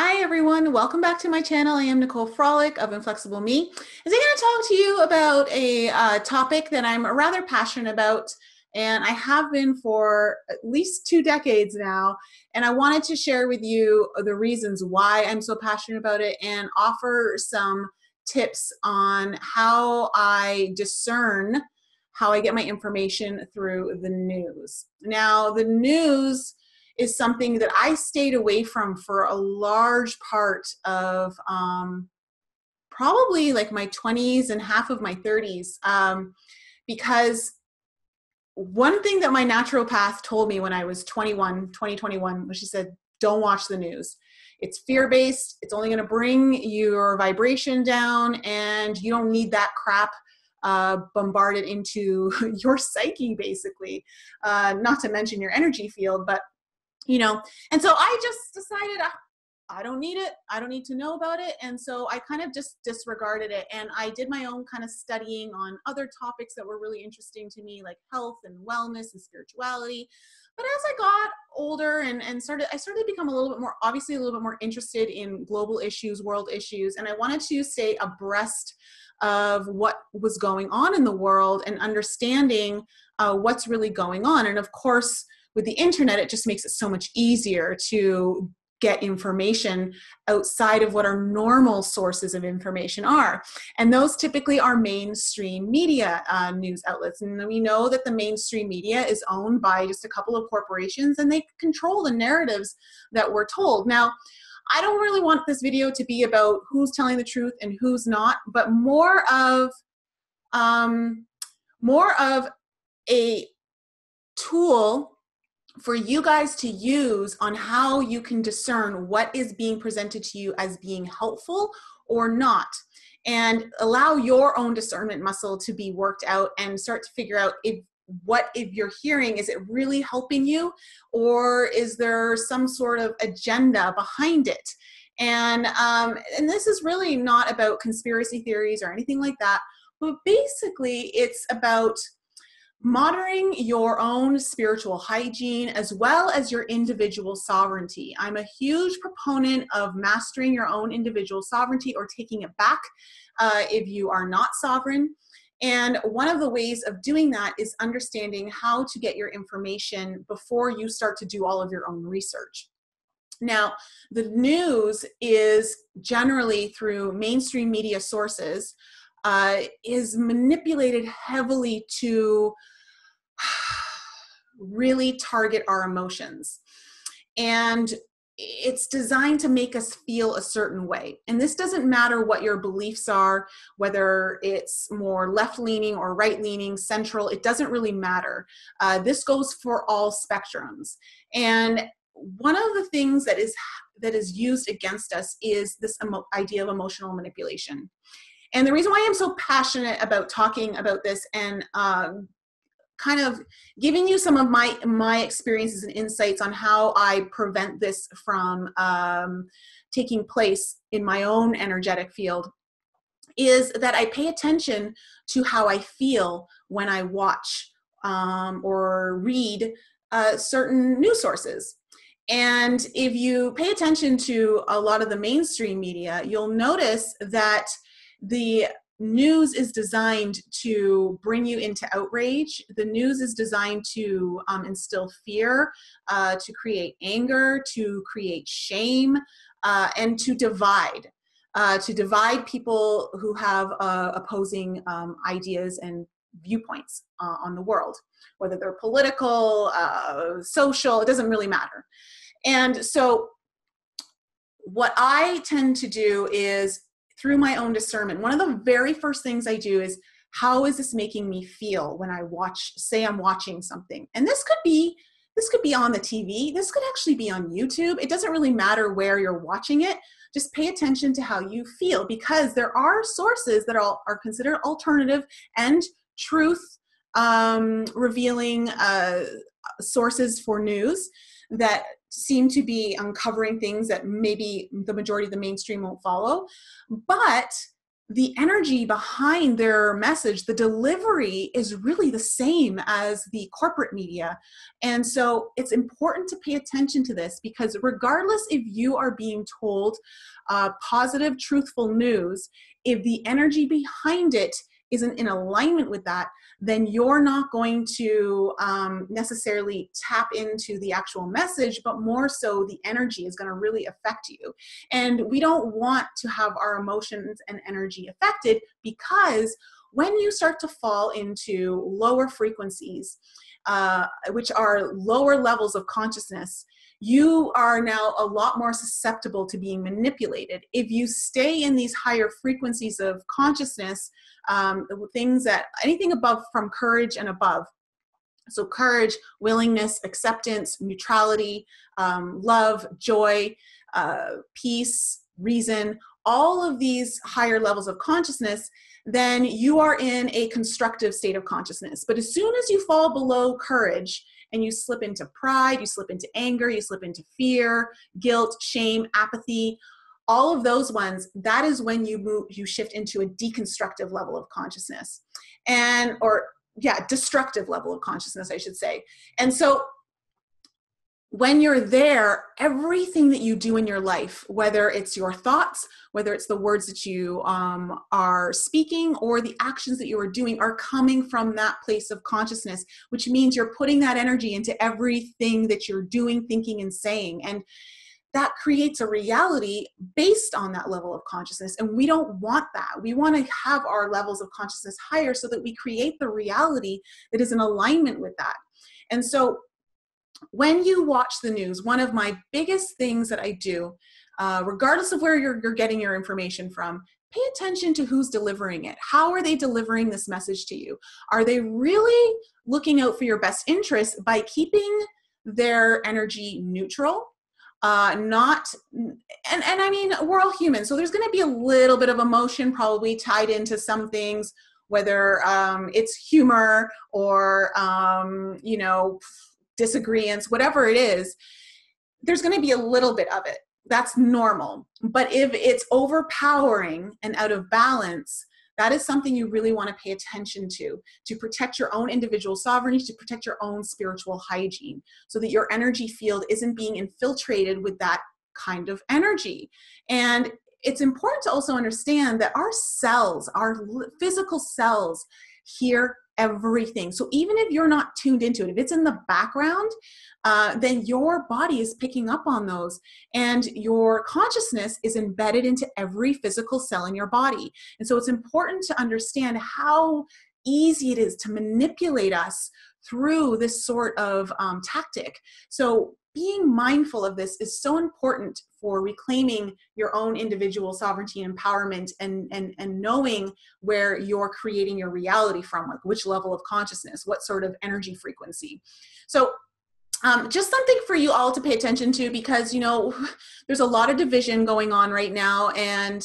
Hi everyone, welcome back to my channel. I am Nicole Frolick of Inflexible Me. And I'm going to talk to you about a topic that I'm rather passionate about, and I have been for at least 2 decades now. And I wanted to share with you the reasons why I'm so passionate about it and offer some tips on how I discern how I get my information through the news. Now, the news is something that I stayed away from for a large part of probably like my 20s and half of my 30s, because one thing that my naturopath told me when I was 2021, was she said, don't watch the news. It's fear-based. It's only going to bring your vibration down, and you don't need that crap bombarded into your psyche, basically. Not to mention your energy field, but and so I just decided I don't need it. I don't need to know about it. And so I kind of just disregarded it. And I did my own kind of studying on other topics that were really interesting to me, like health and wellness and spirituality. But as I got older and I started to become a little bit more interested in global issues, world issues. And I wanted to stay abreast of what was going on in the world and understanding what's really going on. And of course, with the internet, it just makes it so much easier to get information outside of what our normal sources of information are. And those typically are mainstream media news outlets. And we know that the mainstream media is owned by just a couple of corporations, and they control the narratives that we're told. Now, I don't really want this video to be about who's telling the truth and who's not, but more of a tool for you guys to use on how you can discern what is being presented to you as being helpful or not, and allow your own discernment muscle to be worked out and start to figure out if you're hearing, is it really helping you, or is there some sort of agenda behind it? And this is really not about conspiracy theories or anything like that, but basically it's about monitoring your own spiritual hygiene as well as your individual sovereignty. I'm a huge proponent of mastering your own individual sovereignty, or taking it back if you are not sovereign. And one of the ways of doing that is understanding how to get your information before you start to do all of your own research. Now, the news is generally through mainstream media sources, is manipulated heavily to really target our emotions. And it's designed to make us feel a certain way. And this doesn't matter what your beliefs are, whether it's more left-leaning or right-leaning, central, it doesn't really matter. This goes for all spectrums. And one of the things that is used against us is this idea of emotional manipulation. And the reason why I'm so passionate about talking about this and kind of giving you some of my experiences and insights on how I prevent this from taking place in my own energetic field is that I pay attention to how I feel when I watch or read certain news sources. And if you pay attention to a lot of the mainstream media, you'll notice that the news is designed to bring you into outrage. The news is designed to instill fear, to create anger, to create shame, and to divide people who have opposing ideas and viewpoints on the world, whether they're political, social, it doesn't really matter. And so what I tend to do is, through my own discernment, one of the very first things I do is, how is this making me feel when I say I'm watching something? And this could be on the TV. This could actually be on YouTube. It doesn't really matter where you're watching it. Just pay attention to how you feel, because there are sources that are considered alternative and truth revealing sources for news that seem to be uncovering things that maybe the majority of the mainstream won't follow. But the energy behind their message, the delivery is really the same as the corporate media. And so it's important to pay attention to this, because regardless if you are being told positive, truthful news, if the energy behind it isn't in alignment with that, then you're not going to necessarily tap into the actual message, but more so the energy is going to really affect you. And we don't want to have our emotions and energy affected, because when you start to fall into lower frequencies, which are lower levels of consciousness, you are now a lot more susceptible to being manipulated. If you stay in these higher frequencies of consciousness, things that, anything above from courage and above. So courage, willingness, acceptance, neutrality, love, joy, peace, reason, all of these higher levels of consciousness, then you are in a constructive state of consciousness. But as soon as you fall below courage and you slip into pride, you slip into anger, you slip into fear, guilt, shame, apathy, all of those ones, that is when you shift into a deconstructive level of consciousness, destructive level of consciousness, I should say. And so when you're there, everything that you do in your life, whether it's your thoughts, whether it's the words that you are speaking, or the actions that you are doing, are coming from that place of consciousness, which means you're putting that energy into everything that you're doing, thinking, and saying. And that creates a reality based on that level of consciousness. And we don't want that. We want to have our levels of consciousness higher so that we create the reality that is in alignment with that. And so when you watch the news, one of my biggest things that I do, regardless of where you're getting your information from, pay attention to who's delivering it. How are they delivering this message to you? Are they really looking out for your best interest by keeping their energy neutral? I mean, we're all human, so there's going to be a little bit of emotion probably tied into some things, whether it's humor or, disagreements, whatever it is, there's going to be a little bit of it. That's normal. But if it's overpowering and out of balance, that is something you really want to pay attention to protect your own individual sovereignty, to protect your own spiritual hygiene, so that your energy field isn't being infiltrated with that kind of energy. And it's important to also understand that our cells, our physical cells, hear everything. So even if you're not tuned into it, if it's in the background, then your body is picking up on those, and your consciousness is embedded into every physical cell in your body. And so it's important to understand how easy it is to manipulate us through this sort of tactic. So being mindful of this is so important for reclaiming your own individual sovereignty and empowerment, and knowing where you're creating your reality from, like which level of consciousness, what sort of energy frequency. So just something for you all to pay attention to, because, there's a lot of division going on right now. And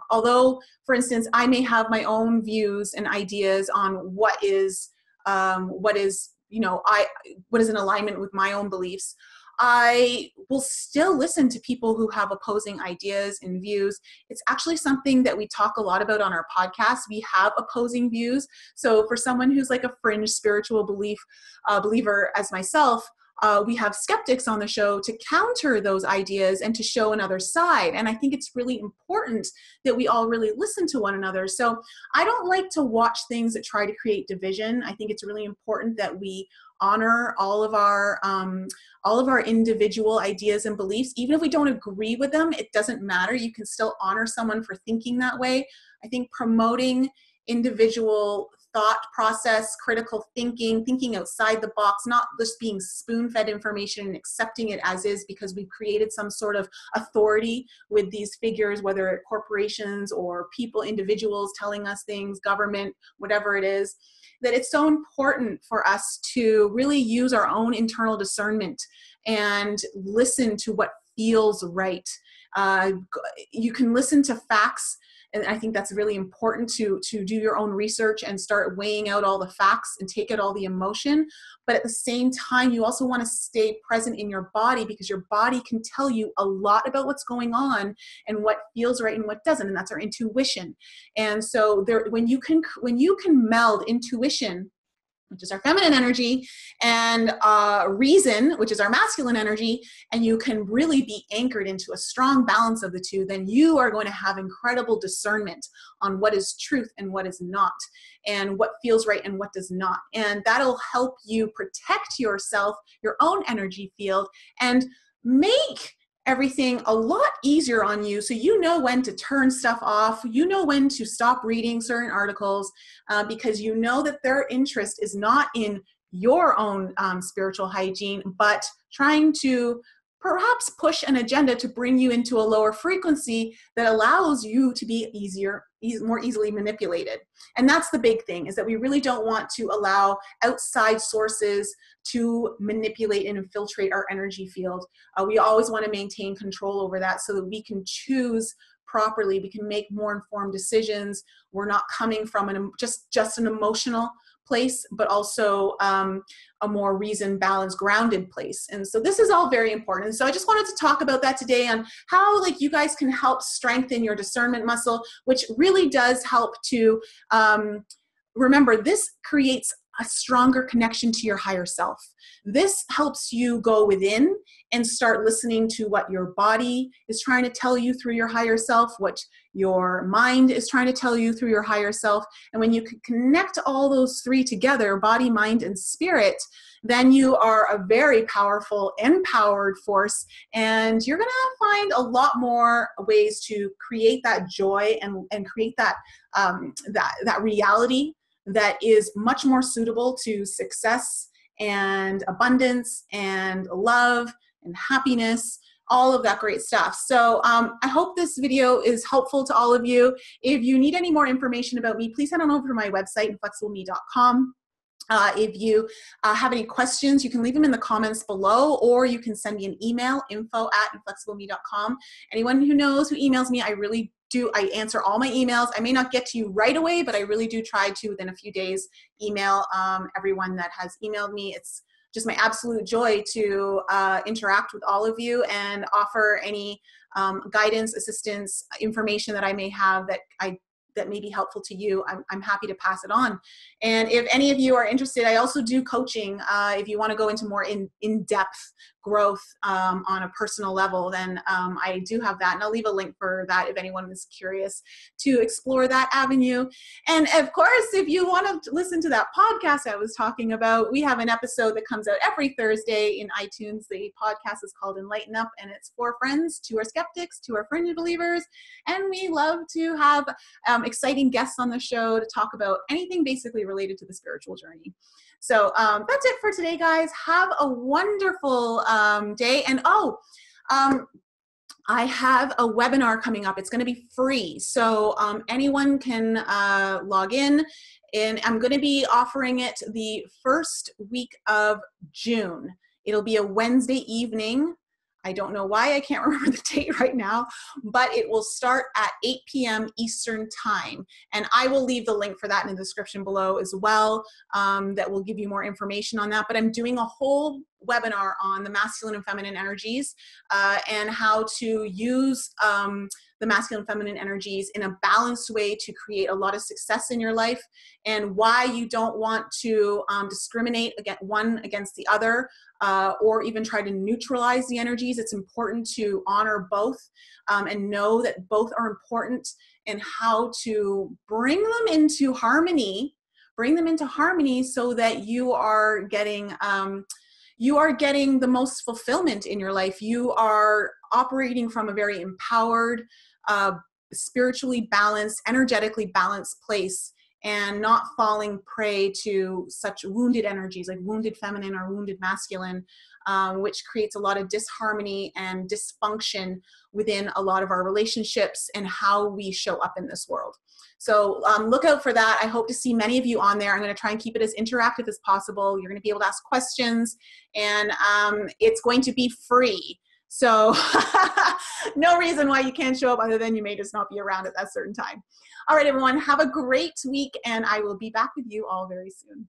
although, for instance, I may have my own views and ideas on what is in alignment with my own beliefs, I will still listen to people who have opposing ideas and views. It's actually something that we talk a lot about on our podcast. We have opposing views. So for someone who's like a fringe spiritual believer as myself, we have skeptics on the show to counter those ideas and to show another side. And I think it's really important that we all really listen to one another. So I don't like to watch things that try to create division. I think it's really important that we honor all of our individual ideas and beliefs. Even if we don't agree with them, it doesn't matter. You can still honor someone for thinking that way. I think promoting individual thought process, critical thinking outside the box, not just being spoon-fed information and accepting it as is because we've created some sort of authority with these figures, whether corporations or people, individuals telling us things, government, whatever it is, that it's so important for us to really use our own internal discernment and listen to what feels right. You can listen to facts. And I think that's really important to do your own research and start weighing out all the facts and take out all the emotion. But at the same time, you also want to stay present in your body, because your body can tell you a lot about what's going on and what feels right and what doesn't. And that's our intuition. And so when you can meld intuition, which is our feminine energy, and reason, which is our masculine energy, and you can really be anchored into a strong balance of the two, then you are going to have incredible discernment on what is truth and what is not, and what feels right and what does not. And that'll help you protect yourself, your own energy field, and make everything a lot easier on you, so you know when to turn stuff off, you know when to stop reading certain articles, because you know that their interest is not in your own spiritual hygiene, but trying to perhaps push an agenda to bring you into a lower frequency that allows you to be more easily manipulated. And that's the big thing, is that we really don't want to allow outside sources to manipulate and infiltrate our energy field. We always want to maintain control over that so that we can choose properly. We can make more informed decisions. We're not coming from just an emotional place, but also a more reasoned, balanced, grounded place. And so this is all very important. And so I just wanted to talk about that today, on how you guys can help strengthen your discernment muscle, which really does help to remember, this creates a stronger connection to your higher self. This helps you go within and start listening to what your body is trying to tell you through your higher self, what your mind is trying to tell you through your higher self. And when you can connect all those three together, body, mind, and spirit, then you are a very powerful, empowered force. And you're going to find a lot more ways to create that joy and create that reality that is much more suitable to success and abundance and love and happiness, all of that great stuff. So I hope this video is helpful to all of you. If you need any more information about me, please head on over to my website, inflexibleme.com. If you have any questions, you can leave them in the comments below, or you can send me an email, info@inflexibleme.com. Anyone who knows who emails me, I answer all my emails. I may not get to you right away, but I really do try to, within a few days, email everyone that has emailed me. It's just my absolute joy to interact with all of you and offer any guidance, assistance, information that I may have that may be helpful to you. I'm happy to pass it on. And if any of you are interested, I also do coaching. If you want to go into more in-depth growth on a personal level, then I do have that. And I'll leave a link for that if anyone is curious to explore that avenue. And of course, if you want to listen to that podcast I was talking about, we have an episode that comes out every Thursday in iTunes. The podcast is called Enlighten Up, and it's for friends, 2 are skeptics, 2 are fringe believers. And we love to have exciting guests on the show to talk about anything basically related to the spiritual journey. So that's it for today, guys. Have a wonderful day. And I have a webinar coming up. It's going to be free. So anyone can log in, and I'm going to be offering it the first week of June. It'll be a Wednesday evening. I don't know why I can't remember the date right now, but it will start at 8 p.m. Eastern time. And I will leave the link for that in the description below as well. That will give you more information on that. But I'm doing a whole webinar on the masculine and feminine energies and how to use the masculine and feminine energies in a balanced way to create a lot of success in your life, and why you don't want to discriminate one against the other, or even try to neutralize the energies. It's important to honor both and know that both are important, and how to bring them into harmony, so that you are getting the most fulfillment in your life. You are operating from a very empowered, spiritually balanced, energetically balanced place, and not falling prey to such wounded energies like wounded feminine or wounded masculine, which creates a lot of disharmony and dysfunction within a lot of our relationships and how we show up in this world. So look out for that. I hope to see many of you on there. I'm going to try and keep it as interactive as possible. You're going to be able to ask questions, and it's going to be free. So no reason why you can't show up other than you may just not be around at that certain time. All right, everyone, have a great week, and I will be back with you all very soon.